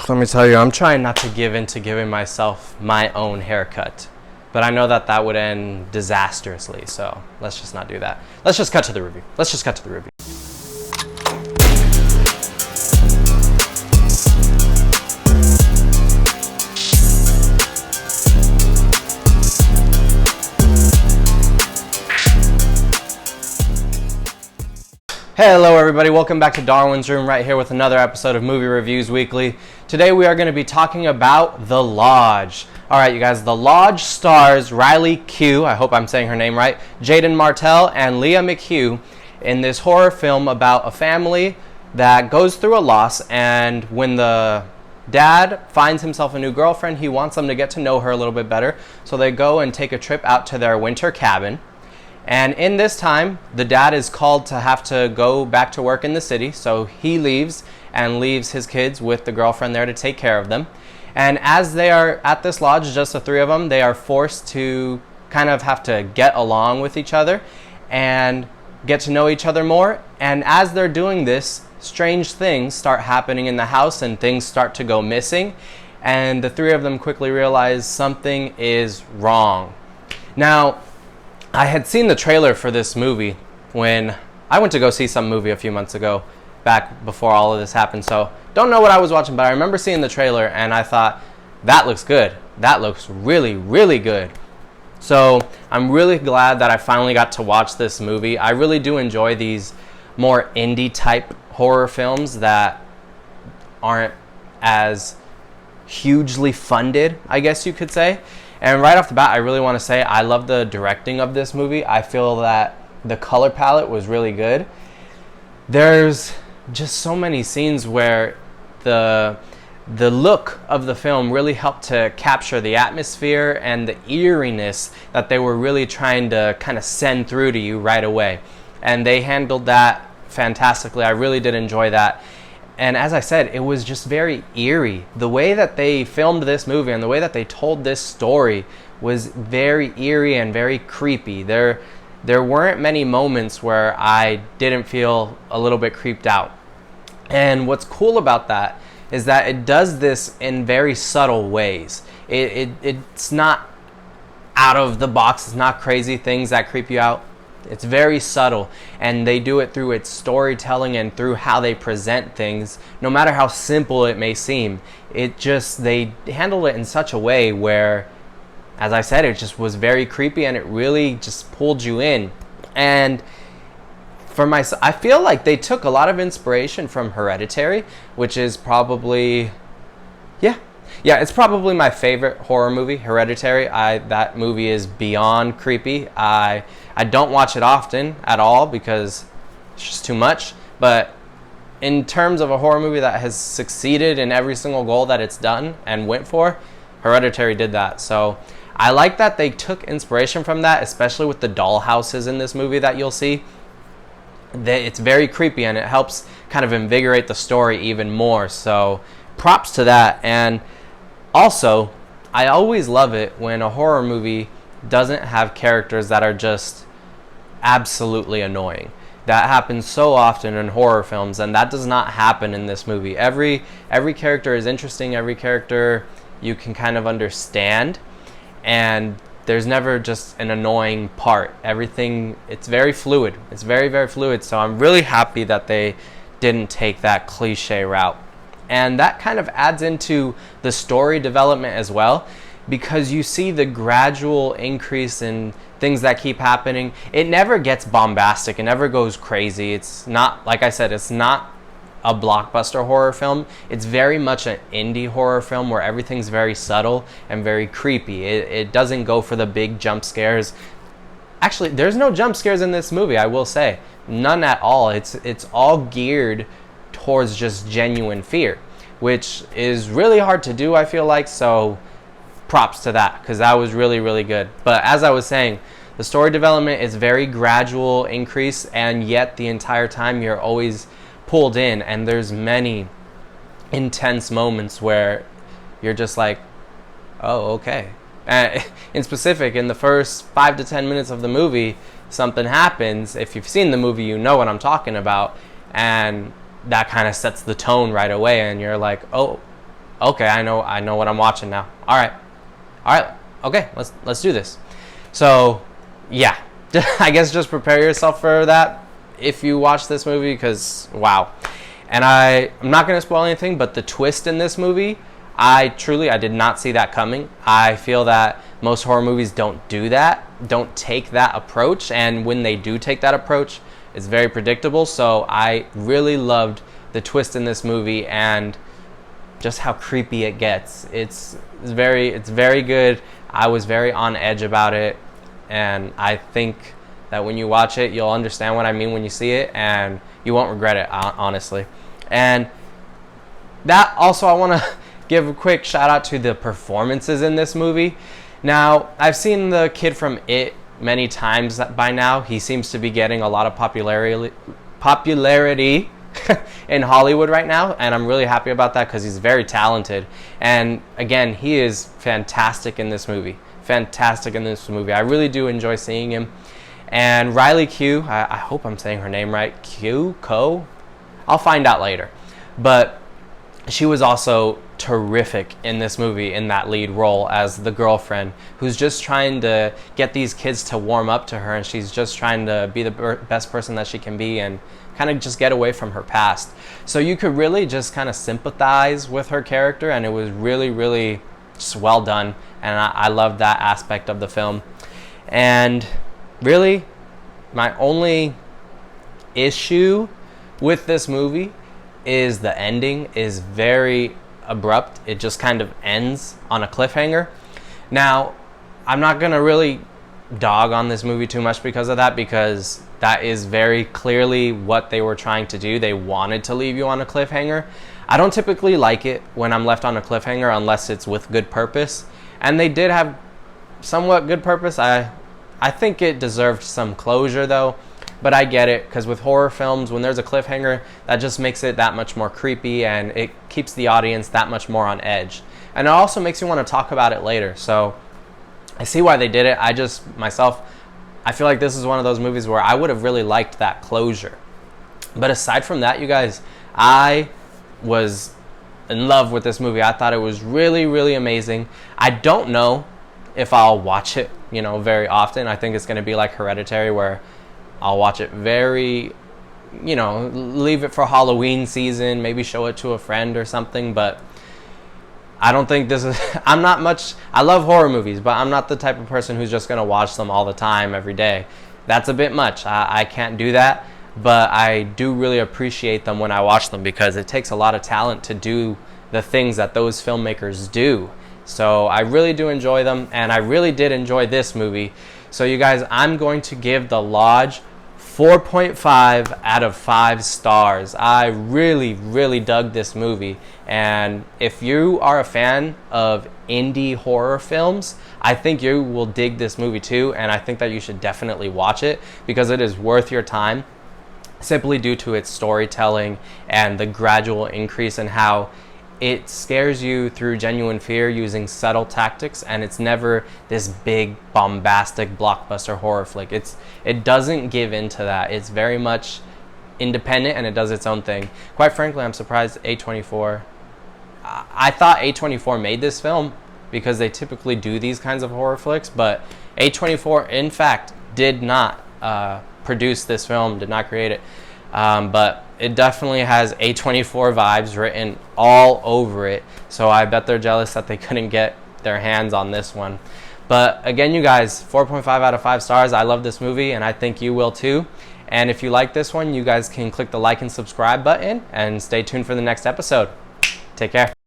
Let me tell you, I'm trying not to give in to giving myself my own haircut. But I know that that would end disastrously, so let's just not do that. Let's just cut to the review. Hello everybody, welcome back to Darwin's Room, right here with another episode of Movie Reviews Weekly. Today we are going to be talking about The Lodge. Alright you guys, The Lodge stars Riley Q, I hope I'm saying her name right, Jaden Martell and Leah McHugh in this horror film about a family that goes through a loss, and when the dad finds himself a new girlfriend, he wants them to get to know her a little bit better, so they go and take a trip out to their winter cabin. And in this time, the dad is called to have to go back to work in the city, so he leaves and leaves his kids with the girlfriend there to take care of them. And as they are at this lodge, just the three of them, they are forced to kind of have to get along with each other and get to know each other more. And as they're doing this, strange things start happening in the house and things start to go missing. And the three of them quickly realize something is wrong. Now, I had seen the trailer for this movie when I went to go see some movie a few months ago, back before all of this happened, so don't know what I was watching, but I remember seeing the trailer and I thought, that looks good. That looks really, really good. So I'm really glad that I finally got to watch this movie. I really do enjoy these more indie type horror films that aren't as hugely funded, I guess you could say. And right off the bat, I really want to say I love the directing of this movie. I feel that the color palette was really good. There's just so many scenes where the look of the film really helped to capture the atmosphere and the eeriness that they were really trying to kind of send through to you right away. And they handled that fantastically. I really did enjoy that. And as I said, it was just very eerie. The way that they filmed this movie and the way that they told this story was very eerie and very creepy. There weren't many moments where I didn't feel a little bit creeped out. And what's cool about that is that it does this in very subtle ways. It's not out of the box. It's not crazy things that creep you out. It's very subtle, and they do it through its storytelling and through how they present things. No matter how simple it may seem, they handle it in such a way where, as I said, it just was very creepy and it really just pulled you in. And for myself, I feel like they took a lot of inspiration from Hereditary, which is probably, it's probably my favorite horror movie, Hereditary. That movie is beyond creepy. I don't watch it often at all because it's just too much. But in terms of a horror movie that has succeeded in every single goal that it's done and went for, Hereditary did that. So I like that they took inspiration from that, especially with the dollhouses in this movie that you'll see. It's very creepy and it helps kind of invigorate the story even more. So props to that. And also, I always love it when a horror movie doesn't have characters that are just absolutely annoying. That happens so often in horror films, and that does not happen in this movie. Every character is interesting. Every character you can kind of understand, and there's never just an annoying part. Everything, it's very fluid. It's very, very fluid. So I'm really happy that they didn't take that cliche route. And that kind of adds into the story development as well, because you see the gradual increase in things that keep happening. It never gets bombastic. It never goes crazy. It's not, like I said, it's not a blockbuster horror film. It's very much an indie horror film where everything's very subtle and very creepy. It doesn't go for the big jump scares. Actually, there's no jump scares in this movie, I will say. None at all. It's all geared towards just genuine fear, which is really hard to do, I feel like. So props to that, because that was really, really good. But as I was saying, the story development is very gradual increase, and yet the entire time you're always pulled in, and there's many intense moments where you're just like, oh, okay. In specific, in the first 5 to 10 minutes of the movie, something happens. If you've seen the movie, you know what I'm talking about, and that kind of sets the tone right away, and you're like, oh, okay, I know what I'm watching now. All right, okay, let's do this. So, yeah, I guess just prepare yourself for that if you watch this movie, because wow. And I'm not going to spoil anything, but the twist in this movie, I did not see that coming. I feel that most horror movies don't do that, don't take that approach, and when they do take that approach, it's very predictable. So I really loved the twist in this movie and just how creepy it gets. It's very good. I was very on edge about it, and I think that when you watch it, you'll understand what I mean when you see it, and you won't regret it, honestly. And that also, I want to give a quick shout out to the performances in this movie. Now, I've seen the kid from It many times by now. He seems to be getting a lot of popularity in Hollywood right now, and I'm really happy about that because he's very talented. And again, he is fantastic in this movie. I really do enjoy seeing him. And Riley Q, I hope I'm saying her name right, Ko? I'll find out later. But she was also terrific in this movie, in that lead role as the girlfriend who's just trying to get these kids to warm up to her, and she's just trying to be the best person that she can be and kind of just get away from her past. So you could really just kind of sympathize with her character, and it was really, really just well done, and I love that aspect of the film. And really, my only issue with this movie is the ending is very abrupt. It just kind of ends on a cliffhanger. Now, I'm not going to really dog on this movie too much because of that, because that is very clearly what they were trying to do. They wanted to leave you on a cliffhanger. I don't typically like it when I'm left on a cliffhanger unless it's with good purpose, and they did have somewhat good purpose. I think it deserved some closure though, but I get it, because with horror films, when there's a cliffhanger, that just makes it that much more creepy, and it keeps the audience that much more on edge. And it also makes you want to talk about it later. So I see why they did it. I feel like this is one of those movies where I would have really liked that closure. But aside from that, you guys, I was in love with this movie. I thought it was really, really amazing. I don't know if I'll watch it, very often. I think it's going to be like Hereditary, where I'll watch it very, leave it for Halloween season, maybe show it to a friend or something. But I don't think this is, I love horror movies, but I'm not the type of person who's just going to watch them all the time, every day. That's a bit much. I can't do that, but I do really appreciate them when I watch them, because it takes a lot of talent to do the things that those filmmakers do. So I really do enjoy them, and I really did enjoy this movie. So you guys, I'm going to give The Lodge 4.5 out of 5 stars. I really, really dug this movie. And if you are a fan of indie horror films, I think you will dig this movie too. And I think that you should definitely watch it, because it is worth your time, simply due to its storytelling and the gradual increase in how it scares you through genuine fear using subtle tactics, and it's never this big bombastic blockbuster horror flick. It doesn't give into that. It's very much independent, and it does its own thing. Quite frankly, I'm surprised A24, I thought A24 made this film, because they typically do these kinds of horror flicks, but A24 in fact did not produce this film, did not create it. But it definitely has A24 vibes written all over it. So I bet they're jealous that they couldn't get their hands on this one. But again, you guys, 4.5 out of 5 stars. I love this movie, and I think you will too. And if you like this one, you guys can click the like and subscribe button, and stay tuned for the next episode. Take care.